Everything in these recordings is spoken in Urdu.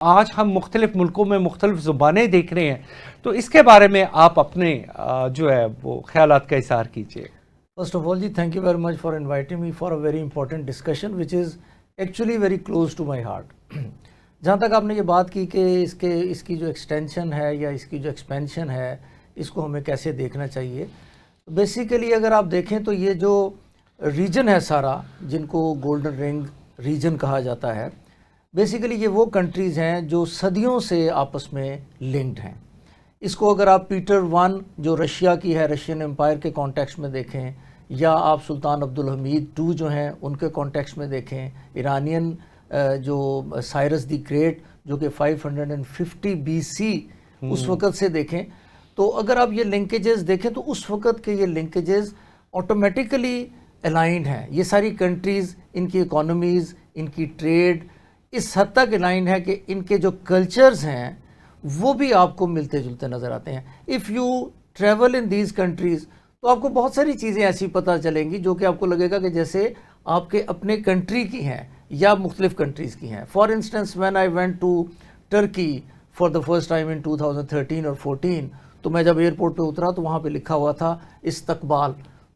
آج ہم مختلف ملکوں میں مختلف زبانیں دیکھ رہے ہیں، تو اس کے بارے میں آپ اپنے جو ہے وہ خیالات کا اظہار کیجیے. First of all, ji, thank you very much for inviting me for a very important discussion which is actually very close to my heart. جہاں تک آپ نے یہ بات کی کہ اس کی جو ایکسٹینشن ہے یا اس کی جو ایکسپینشن ہے اس کو ہمیں کیسے دیکھنا چاہیے. بیسیکلی اگر آپ دیکھیں تو یہ جو ریجن ہے سارا، جن کو گولڈن رنگ ریجن کہا جاتا ہے، بیسیکلی یہ وہ کنٹریز ہیں جو صدیوں سے آپس میں لنکڈ ہیں. اس کو اگر آپ پیٹر ون جو رشیا کی ہے، رشین امپائر کے کانٹیکسٹ میں دیکھیں، یا آپ سلطان عبدالحمید ٹو جو ہیں ان کے کانٹیکسٹ میں دیکھیں، ایرانین جو سائرس دی گریٹ جو کہ 550 BC اس وقت سے دیکھیں، تو اگر آپ یہ لنکیجز دیکھیں تو اس وقت کے یہ لنکیجز آٹومیٹیکلی الائنڈ ہیں. یہ ساری کنٹریز، ان کی اکانومیز، ان کی ٹریڈ اس حد تک الائنڈ ہے کہ ان کے جو کلچرز ہیں وہ بھی آپ کو ملتے جلتے نظر آتے ہیں. If you travel in these countries تو آپ کو بہت ساری چیزیں ایسی پتہ چلیں گی جو کہ آپ کو لگے گا کہ جیسے آپ کے اپنے کنٹری کی ہیں یا مختلف کنٹریز کی ہیں. For instance when I went to Turkey for the first time in 2013 اور 14، تو میں جب ایئرپورٹ پہ اترا تو وہاں پہ لکھا ہوا تھا استقبال.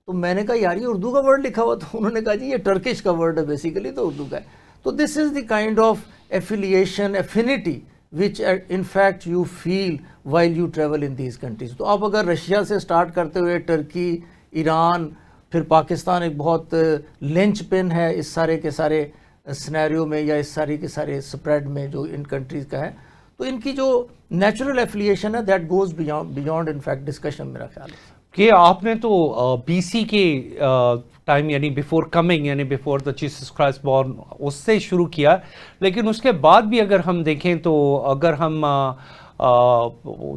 تو میں نے کہا یار یہ اردو کا ورڈ لکھا ہوا، تو انہوں نے کہا جی یہ ٹرکش کا ورڈ ہے بیسیکلی، تو اردو کا ہے. تو this is the kind of affiliation, affinity which in fact you feel while you travel in these countries. تو آپ اگر رشیا سے سٹارٹ کرتے ہوئے ٹرکی، ایران، پھر پاکستان ایک بہت لنچ پن ہے اس سارے کے سارے سنیریو میں یا اس سارے کے سارے سپریڈ میں جو ان کنٹریز کا ہے، تو ان کی جو نیچرل ایفیلیشن ہے that goes beyond in fact discussion میرا خیال ہے. کہ آپ نے تو بی سی کے ٹائم یعنی بیفور کمنگ، یعنی before the Jesus Christ born, اس سے شروع کیا، لیکن اس کے بعد بھی اگر ہم دیکھیں تو اگر ہم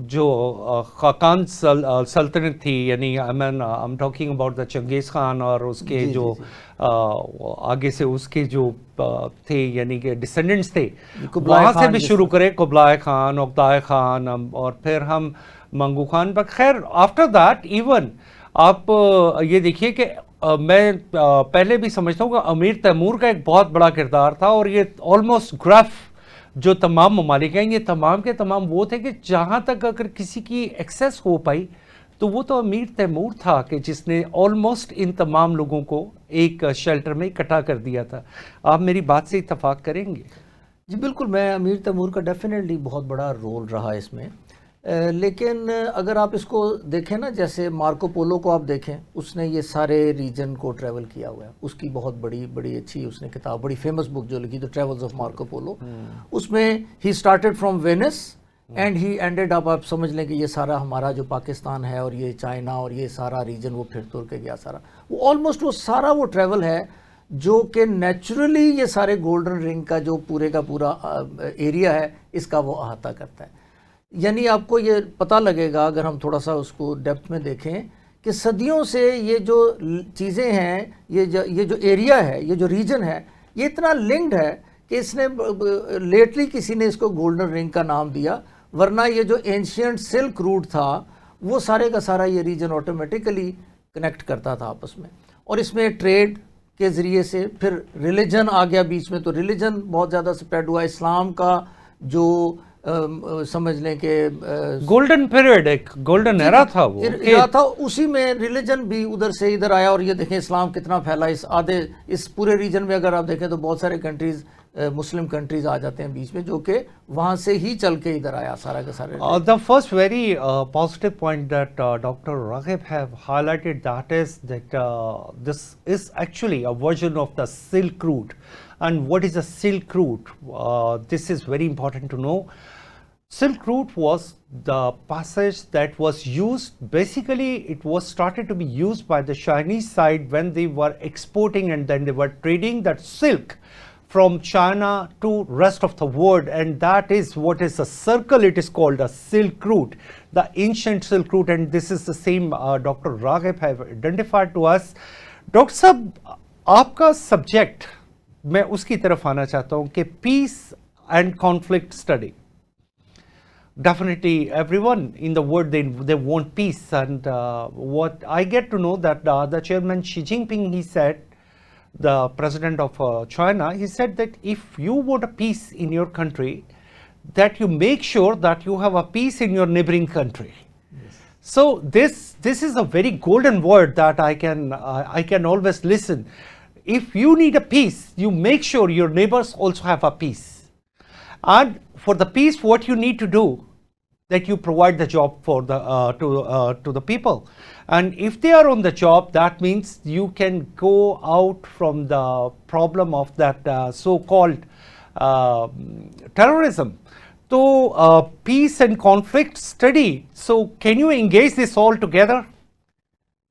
جو خاقان سلطنت تھی، یعنی I'm talking about دا چنگیز خان اور اس کے جو آگے سے اس کے جو تھے یعنی کہ ڈسینڈنٹس تھے، وہاں سے بھی شروع کریں، قبلائے خان، عقدائے خان، اور پھر ہم منگو خان. پر خیر آفٹر دیٹ ایون آپ یہ دیکھیے کہ میں پہلے بھی سمجھتا ہوں کہ امیر تیمور کا ایک بہت بڑا کردار تھا، اور یہ آلموسٹ گراف جو تمام ممالک ہیں یہ تمام کے تمام وہ تھے کہ جہاں تک اگر کسی کی ایکسیس ہو پائی تو وہ تو امیر تیمور تھا کہ جس نے آلموسٹ ان تمام لوگوں کو ایک شیلٹر میں اکٹھا کر دیا تھا. آپ میری بات سے اتفاق کریں گے؟ جی بالکل، میں امیر تیمور کا ڈیفینیٹلی بہت بڑا رول رہا اس میں. لیکن اگر آپ اس کو دیکھیں نا، جیسے مارکو پولو کو آپ دیکھیں، اس نے یہ سارے ریجن کو ٹریول کیا ہوا ہے. اس کی بہت بڑی اچھی اس نے کتاب، بڑی فیمس بک جو لکھی، the travels of Marco Polo. اس میں he started from Venice and he ended up, آپ سمجھ لیں کہ یہ سارا ہمارا جو پاکستان ہے اور یہ چائنا اور یہ سارا ریجن وہ پھر تر کے گیا سارا. وہ آلموسٹ وہ سارا وہ ٹریول ہے جو کہ نیچرلی یہ سارے گولڈن رنگ کا جو پورے کا پورا ایریا ہے اس کا وہ احاطہ کرتا ہے. یعنی آپ کو یہ پتہ لگے گا اگر ہم تھوڑا سا اس کو ڈیپتھ میں دیکھیں کہ صدیوں سے یہ جو چیزیں ہیں، یہ جو ایریا ہے، یہ جو ریجن ہے، یہ اتنا لنکڈ ہے کہ اس نے لیٹلی کسی نے اس کو گولڈن رنگ کا نام دیا. ورنہ یہ جو اینشینٹ سلک روٹ تھا وہ سارے کا سارا یہ ریجن آٹومیٹیکلی کنیکٹ کرتا تھا آپس میں. اور اس میں ٹریڈ کے ذریعے سے پھر ریلیجن آ گیا بیچ میں، تو ریلیجن بہت زیادہ سپریڈ ہوا. اسلام کا جو سمجھ لیں کہ گولڈن پیریڈ، ایک گولڈن ایرا تھا، وہ تھا، اسی میں ریلیجن بھی ادھر سے ادھر آیا. اور یہ دیکھیں اسلام کتنا پھیلا اس پورے ریجن میں. اگر آپ دیکھیں تو بہت سارے کنٹریز، مسلم کنٹریز آ جاتے ہیں بیچ میں، جو کہ وہاں سے ہی چل کے ادھر آیا سارا کا سارا. The first very positive point that Dr. Raghib have highlighted, that is that this is actually a version of the Silk Route. And what is a Silk Route? This is very important to know. Silk Route was the passage that was used, basically it was started to be used by the Chinese side when they were exporting and then they were trading that silk from China to rest of the world, and that is what is a circle. It is called a Silk Route, the ancient Silk Route, and this is the same Dr. Raghib have identified to us. Dr. Sahab, آپ کا سبجیکٹ میں اس کی طرف آنا چاہتا ہوں کہ پیس and conflict study. Definitely everyone in the world, they want peace, and what I get to know that the chairman Xi Jinping, he said, the president of China, he said that if you want a peace in your country, that you make sure that you have a peace in your neighboring country. So this is a very golden word that I can always listen. If you need a peace, you make sure your neighbors also have a peace. And for the peace, what you need to do, that you provide the job for the to the people. And if they are on the job, that means you can go out from the problem of that so-called terrorism. So peace and conflict study. So can you engage this all together?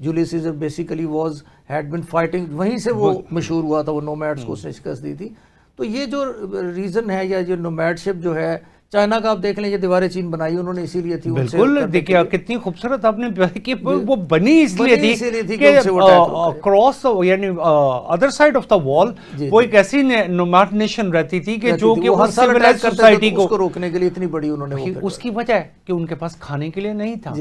Julius Caesar basically was had been fighting, وہیں سے وہ مشہور ہوا تھا، وہ نومیڈس کو اس نے شکست دی تھی. تو یہ جو ریزن ہے یا جو نومیڈ شپ جو ہے، چائنا کا آپ دیکھ لیں، یہ دیوار چین بنائی انہوں نے اسی لیے تھی. بالکل دیکھیں کتنی خوبصورت آپ نے کہ وہ بنی اس لیے تھی کہ کراس یعنی ادر سائڈ آف دا وال وہ ایک ایسی نومیڈ نیشن رہتی تھی کہ جو کہ ہر سویلائزڈ سوسائٹی کو روکنے کے لیے اتنی بڑی انہوں نے، اس کی وجہ ہے کہ ان کے پاس کھانے کے لیے نہیں تھا.